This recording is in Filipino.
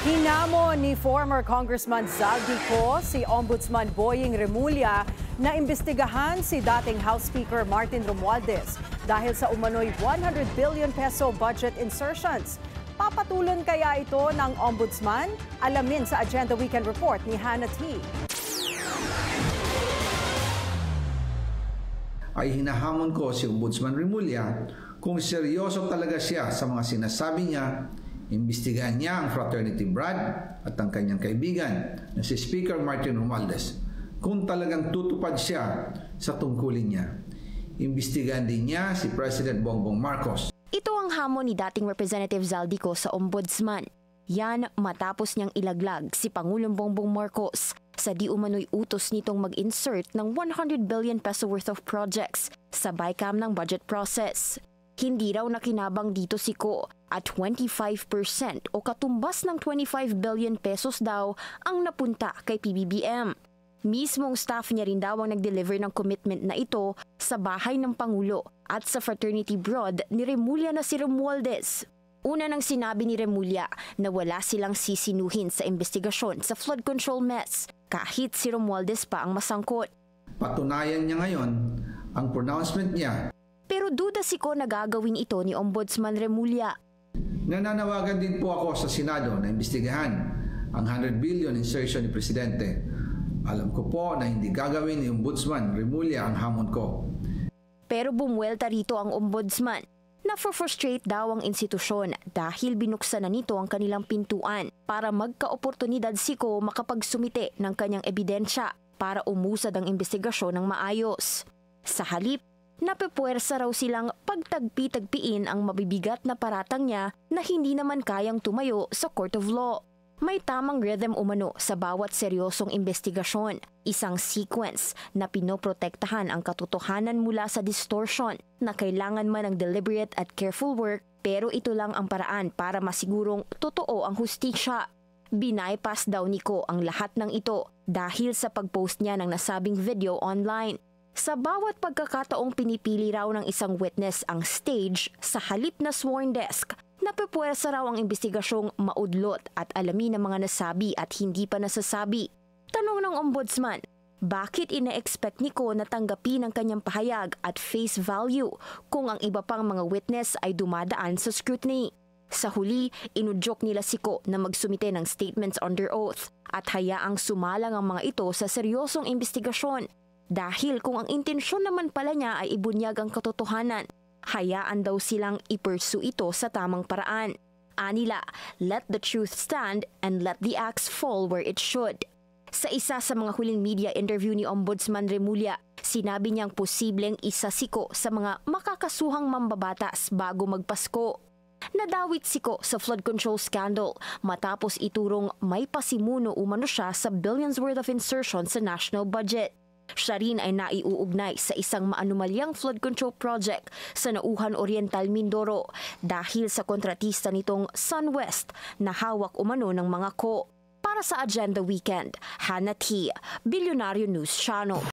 Hinamon ni former Congressman Zaldico si Ombudsman Boying Remulla na imbestigahan si dating House Speaker Martin Romualdez dahil sa umano'y 100 billion peso budget insertions. Papatulan kaya ito ng Ombudsman? Alamin sa Agenda Weekend Report ni Hannah T. Ay hinahamon ko si Ombudsman Remulla kung seryoso talaga siya sa mga sinasabi niya. Imbestigahan niya ang fraternity Brad at ang kanyang kaibigan na si Speaker Martin Romualdez kung talagang tutupad siya sa tungkulin niya. Imbestigahan din niya si President Bongbong Marcos. Ito ang hamon ni dating Representative Zaldico sa Ombudsman. Yan matapos niyang ilaglag si Pangulong Bongbong Marcos sa di umano'y utos nitong mag-insert ng 100 billion peso worth of projects sa BICAM ng budget process. Hindi raw nakinabang dito si Ko at 25% o katumbas ng 25 billion pesos daw ang napunta kay PBBM. Mismong staff niya rin daw ang nag-deliver ng commitment na ito sa bahay ng Pangulo at sa fraternity broad ni Remulla na si Romualdez. Una nang sinabi ni Remulla na wala silang sisinuhin sa investigasyon sa flood control mess kahit si Romualdez pa ang masangkot. Patunayan niya ngayon ang pronouncement niya. Pero duda si Ko na gagawin ito ni Ombudsman Remulla. Nananawagan din po ako sa Senado na imbestigahan ang 100 billion insertion ni Presidente. Alam ko po na hindi gagawin ni Ombudsman Remulla ang hamon ko. Pero bumuelta rito ang Ombudsman. Na-frustrate daw ang institusyon dahil binuksan na nito ang kanilang pintuan para magka-oportunidad si Ko makapagsumite ng kanyang ebidensya para umusad ang investigasyon ng maayos. Sa halip, napepuwersa raw silang pagtagpi-tagpiin ang mabibigat na paratang niya na hindi naman kayang tumayo sa Court of Law. May tamang rhythm umano sa bawat seryosong investigasyon, isang sequence na pinoprotektahan ang katotohanan mula sa distortion na kailangan man ng deliberate at careful work pero ito lang ang paraan para masigurong totoo ang hustisya. Binaypass daw ni Ko ang lahat ng ito dahil sa pagpost niya ng nasabing video online. Sa bawat pagkakataong pinipili raw ng isang witness ang stage sa halip na sworn desk, napepuwersa raw ang investigasyong maudlot at alamin ang mga nasabi at hindi pa nasasabi. Tanong ng Ombudsman, bakit ina-expect ni Ko na tanggapin ang kanyang pahayag at face value kung ang iba pang mga witness ay dumadaan sa scrutiny? Sa huli, inudyok nila si Ko na magsumite ng statements under oath at hayaang sumalang ang mga ito sa seryosong investigasyon. Dahil kung ang intensyon naman pala niya ay ibunyag ang katotohanan, hayaan daw silang i-pursue ito sa tamang paraan. Anila, let the truth stand and let the axe fall where it should. Sa isa sa mga huling media interview ni Ombudsman Remulla, sinabi niyang posibleng isa si Ko sa mga makakasuhang mambabatas bago magpasko. Nadawit si Ko sa flood control scandal matapos iturong may pasimuno umano siya sa billions worth of insertion sa national budget. Siya rin ay naiuugnay sa isang maanumalyang flood control project sa Nauhan Oriental, Mindoro dahil sa kontratista nitong SunWest na hawak umano ng mga Ko. Para sa Agenda Weekend, Hannah T, Bilyonaryo News Channel.